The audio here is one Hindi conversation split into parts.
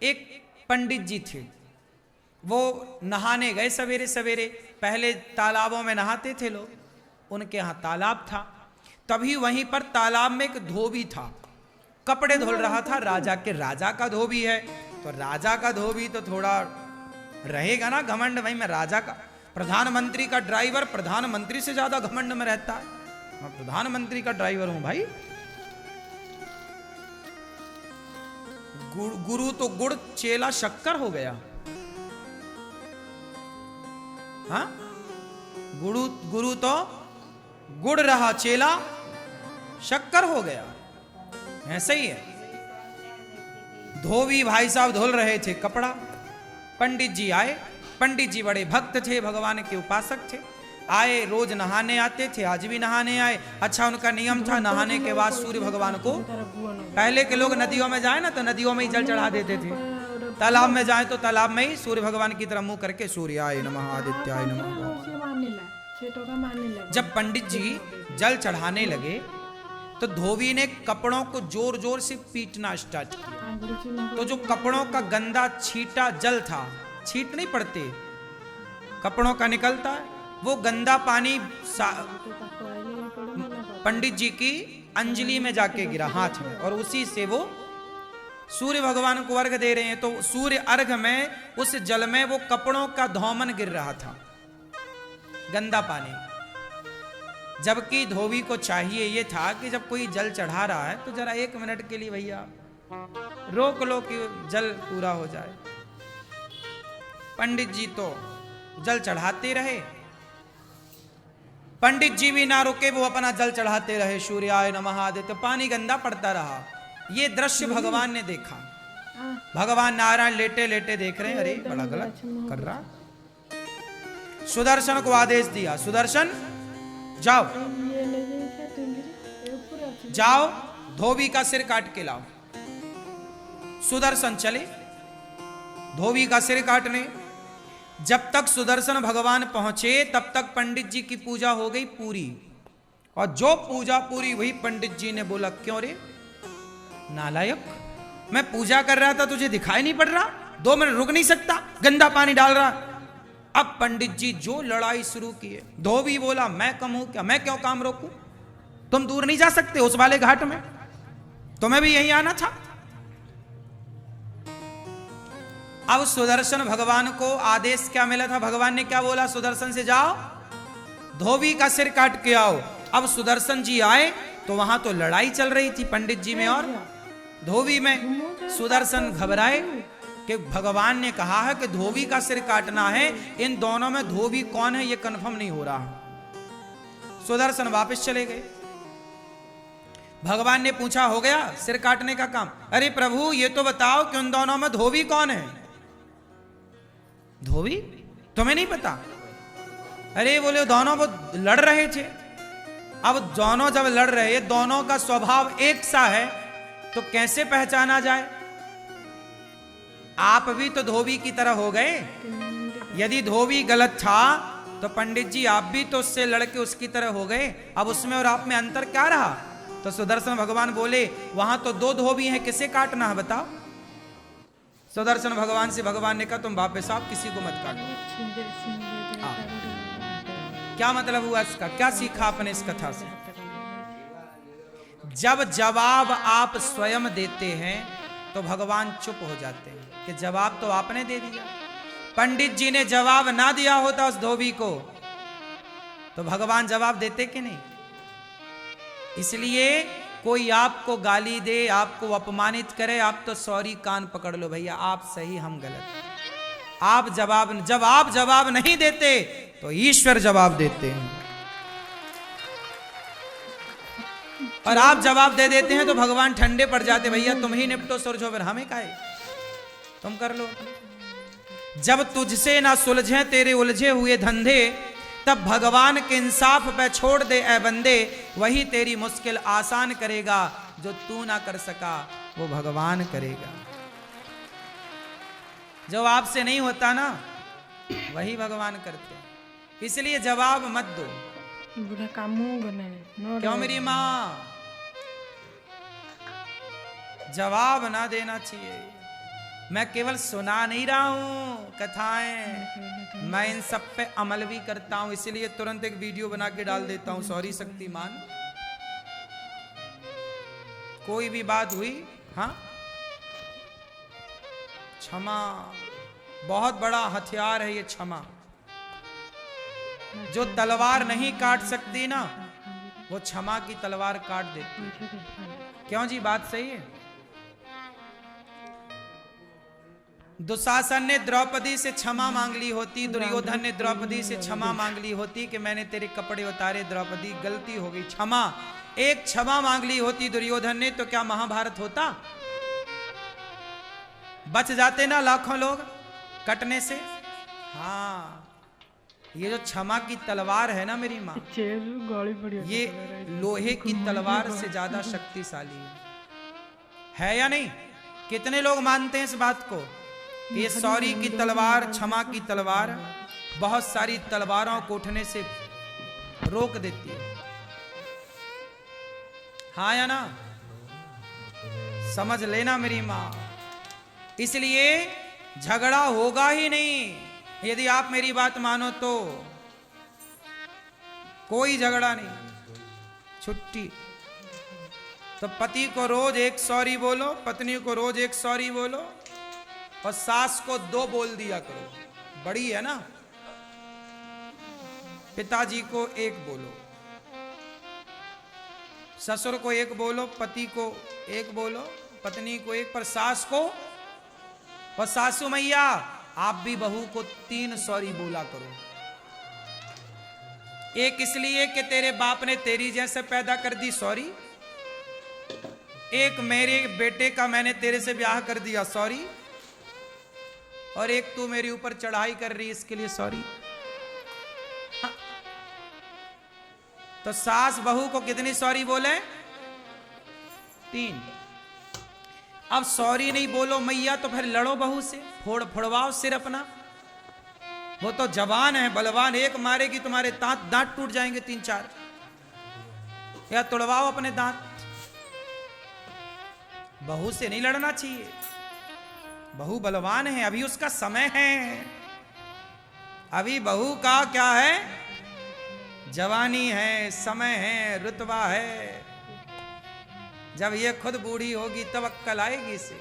एक पंडित जी थे, वो नहाने गए सवेरे सवेरे। पहले तालाबों में नहाते थे लोग, उनके यहाँ तालाब था। तभी वहीं पर तालाब में एक धोबी था, कपड़े धुल रहा था। राजा का धोबी है, तो राजा का धोबी तो थोड़ा रहेगा ना घमंड। भाई मैं राजा का, प्रधानमंत्री का ड्राइवर प्रधानमंत्री से ज्यादा घमंड में रहता है। मैं प्रधानमंत्री का ड्राइवर हूं भाई। गुरु तो गुड़ चेला शक्कर हो गया। हाँ, गुरु तो गुड़ रहा, चेला शक्कर हो गया। ऐसे ही है। धोबी भाई साहब धुल रहे थे कपड़ा, पंडित जी आए। पंडित जी बड़े भक्त थे, भगवान के उपासक थे। आए, रोज नहाने आते थे, आज भी नहाने आए। अच्छा, उनका नियम था नहाने के बाद सूर्य भगवान को, पहले के लोग नदियों में जाए ना तो नदियों में ही जल चढ़ा देते थे, तालाब में जाए तो तालाब में ही सूर्य भगवान की तरफ मुंह करके सूर्याय नमः आदित्याय नमः। जब पंडित जी जल चढ़ाने लगे तो धोबी ने कपड़ों को जोर जोर से पीटना स्टार्ट किया। तो जो कपड़ों का गंदा छीटा जल था, छीट नहीं पड़ते, कपड़ों का निकलता है, वो गंदा पानी पंडित जी की अंजलि में जाके गिरा, हाथ में, और उसी से वो सूर्य भगवान को अर्घ दे रहे हैं। तो सूर्य अर्घ में उस जल में वो कपड़ों का धौमन गिर रहा था, गंदा पानी। जबकि धोबी को चाहिए ये था कि जब कोई जल चढ़ा रहा है तो जरा 1 मिनट के लिए भैया रोक लो कि जल पूरा हो जाए। पंडित जी तो जल चढ़ाते रहे, पंडित जी भी ना रुके, वो अपना जल चढ़ाते रहे, सूर्याय नमः आदित्य, पानी गंदा पड़ता रहा। ये दृश्य भगवान ने देखा। भगवान नारायण लेटे लेटे देख रहे हैं, अरे बड़ा गलत कर रहा। सुदर्शन को आदेश दिया, सुदर्शन जाओ जाओ धोबी का सिर काट के लाओ। सुदर्शन चले धोबी का सिर काटने। जब तक सुदर्शन भगवान पहुंचे तब तक पंडित जी की पूजा हो गई पूरी। और जो पूजा पूरी हुई, पंडित जी ने बोला, क्यों रे नालायक, मैं पूजा कर रहा था, तुझे दिखाई नहीं पड़ रहा? 2 मिनट रुक नहीं सकता? गंदा पानी डाल रहा। अब पंडित जी जो लड़ाई शुरू की है। धोबी बोला, मैं कम हूं क्या, मैं क्यों काम रोकूं? तुम दूर नहीं जा सकते उस वाले घाट में, तुम्हें भी यहीं आना था। अब सुदर्शन भगवान को आदेश क्या मिला था? भगवान ने क्या बोला? सुदर्शन से जाओ धोबी का सिर काट के आओ। अब सुदर्शन जी आए तो वहां तो लड़ाई चल रही थी पंडित जी में और धोबी में। सुदर्शन घबराए कि भगवान ने कहा है कि धोबी का सिर काटना है, इन दोनों में धोबी कौन है ये कंफर्म नहीं हो रहा। सुदर्शन वापस चले गए। भगवान ने पूछा, हो गया सिर काटने का काम? अरे प्रभु ये तो बताओ कि उन दोनों में धोबी कौन है? धोबी तुम्हें नहीं पता? अरे बोले दोनों वो लड़ रहे थे। अब दोनों जब लड़ रहे, दोनों का स्वभाव एक सा है तो कैसे पहचाना जाए? आप भी तो धोबी की तरह हो गए। यदि धोबी गलत था तो पंडित जी आप भी तो उससे लड़के उसकी तरह हो गए। अब उसमें और आप में अंतर क्या रहा? तो सुदर्शन भगवान बोले, वहां तो 2 धोबी हैं, किसे काटना है बताओ? सुदर्शन भगवान से भगवान ने कहा, तुम वापस आओ, किसी को मत काटो। क्या मतलब हुआ इसका? क्या सीखा आपने इस कथा से? जब जवाब आप स्वयं देते हैं तो भगवान चुप हो जाते हैं कि जवाब तो आपने दे दिया। पंडित जी ने जवाब ना दिया होता उस धोबी को तो भगवान जवाब देते कि नहीं? इसलिए कोई आपको गाली दे, आपको अपमानित करे, आप तो सॉरी कान पकड़ लो, भैया आप सही हम गलत। आप जवाब नहीं देते तो ईश्वर जवाब देते हैं, और आप जवाब दे देते हैं तो भगवान ठंडे पड़ जाते, भैया तुम ही निपटो सुलझो, फिर हमें काहे, तुम कर लो। जब तुझसे ना सुलझे तेरे उलझे हुए धंधे, तब भगवान के इंसाफ पे छोड़ दे ए बंदे, वही तेरी मुश्किल आसान करेगा। जो तू ना कर सका वो भगवान करेगा। जो आपसे नहीं होता ना वही भगवान करते हैं। इसलिए जवाब मत दो। क्यों मेरी माँ? जवाब ना देना चाहिए। मैं केवल सुना नहीं रहा हूं कथाएं, मैं इन सब पे अमल भी करता हूं, इसीलिए तुरंत एक वीडियो बना के डाल देता हूं। सॉरी शक्तिमान, कोई भी बात हुई, हाँ, क्षमा बहुत बड़ा हथियार है ये क्षमा। जो तलवार नहीं काट सकती ना, वो क्षमा की तलवार काट देती। क्यों जी, बात सही है। दुशासन ने द्रौपदी से क्षमा मांग ली होती, दुर्योधन ने द्रौपदी से क्षमा मांग ली होती कि मैंने तेरे कपड़े उतारे द्रौपदी, गलती हो गई, क्षमा। एक क्षमा मांग ली होती दुर्योधन ने, तो क्या महाभारत होता? बच जाते ना लाखों लोग कटने से। हाँ, ये जो क्षमा की तलवार है ना मेरी माँ, ये लोहे की तलवार से ज्यादा शक्तिशाली है या नहीं? कितने लोग मानते हैं इस बात को कि ये सॉरी की तलवार, क्षमा की तलवार बहुत सारी तलवारों को उठने से रोक देती है। हाँ या ना? समझ लेना मेरी माँ। इसलिए झगड़ा होगा ही नहीं यदि आप मेरी बात मानो तो। कोई झगड़ा नहीं, छुट्टी। तो पति को रोज एक सॉरी बोलो, पत्नी को रोज एक सॉरी बोलो, और सास को 2 बोल दिया करो, बड़ी है ना। पिताजी को 1 बोलो, ससुर को 1 बोलो, पति को 1 बोलो, पत्नी को 1, पर सास को, और सासू मैया आप भी बहू को 3 सॉरी बोला करो। एक इसलिए कि तेरे बाप ने तेरी जैसे पैदा कर दी, सॉरी। एक मेरे बेटे का मैंने तेरे से ब्याह कर दिया, सॉरी। और एक तू मेरे ऊपर चढ़ाई कर रही, इसके लिए सॉरी। हाँ। तो सास बहू को कितनी सॉरी बोले? 3। अब सॉरी नहीं बोलो मैया तो फिर लड़ो बहू से, फोड़वाओ सिर अपना। वो तो जवान है, बलवान, एक मारेगी तुम्हारे दांत टूट जाएंगे 3-4। या तोड़वाओ अपने दांत। बहू से नहीं लड़ना चाहिए, बहू बलवान है, अभी उसका समय है। अभी बहू का क्या है? जवानी है, समय है, रुतबा है। जब ये खुद बूढ़ी होगी तब अक्कल आएगी इसे।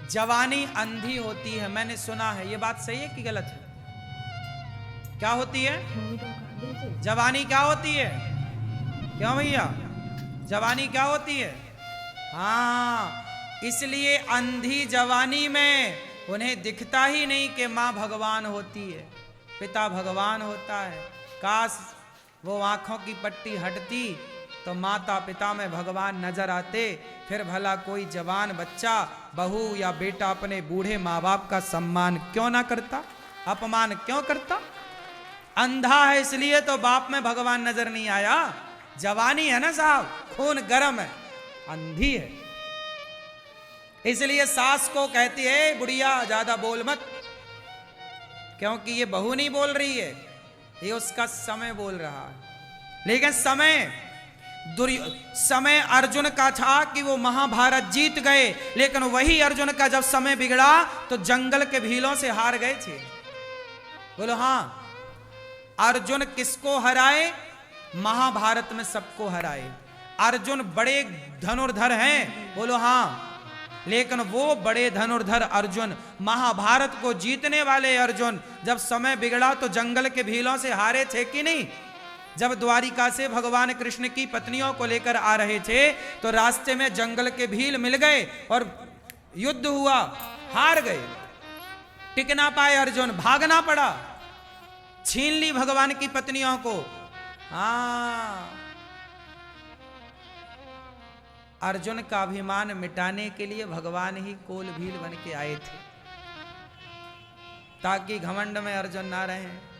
जवानी अंधी होती है, मैंने सुना है। ये बात सही है कि गलत है? क्या होती है जवानी? क्या होती है? क्यों भैया, जवानी क्या होती है? हाँ, इसलिए अंधी जवानी में उन्हें दिखता ही नहीं कि माँ भगवान होती है, पिता भगवान होता है। काश वो आंखों की पट्टी हटती तो माता पिता में भगवान नजर आते, फिर भला कोई जवान बच्चा, बहू या बेटा अपने बूढ़े माँ बाप का सम्मान क्यों ना करता, अपमान क्यों करता? अंधा है इसलिए तो बाप में भगवान नजर नहीं आया। जवानी है ना साहब, खून गर्म है, अंधी है। इसलिए सास को कहती है बुढ़िया ज्यादा बोल मत, क्योंकि ये बहू नहीं बोल रही है, ये उसका समय बोल रहा है। लेकिन समय अर्जुन का था कि वो महाभारत जीत गए, लेकिन वही अर्जुन का जब समय बिगड़ा तो जंगल के भीलों से हार गए थे। बोलो हाँ, अर्जुन किसको हराए? महाभारत में सबको हराए। अर्जुन बड़े धनुर्धर हैं, बोलो हाँ, लेकिन वो बड़े धनुर्धर अर्जुन, महाभारत को जीतने वाले अर्जुन, जब समय बिगड़ा तो जंगल के भीलों से हारे थे कि नहीं? जब द्वारिका से भगवान कृष्ण की पत्नियों को लेकर आ रहे थे तो रास्ते में जंगल के भील मिल गए और युद्ध हुआ, हार गए, टिक ना पाए अर्जुन, भागना पड़ा, छीन ली भगवान की पत्नियों को। हाँ, अर्जुन का अभिमान मिटाने के लिए भगवान ही कोल भील बन के आए थे, ताकि घमंड में अर्जुन ना रहे।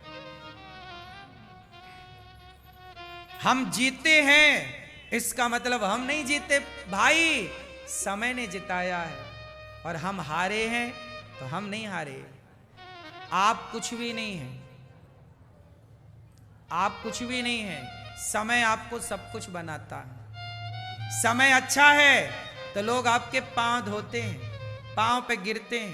हम जीते हैं इसका मतलब हम नहीं जीते भाई, समय ने जिताया है। और हम हारे हैं तो हम नहीं हारे। आप कुछ भी नहीं हैं, आप कुछ भी नहीं हैं, समय आपको सब कुछ बनाता है। समय अच्छा है तो लोग आपके पांव धोते हैं, पांव पे गिरते हैं।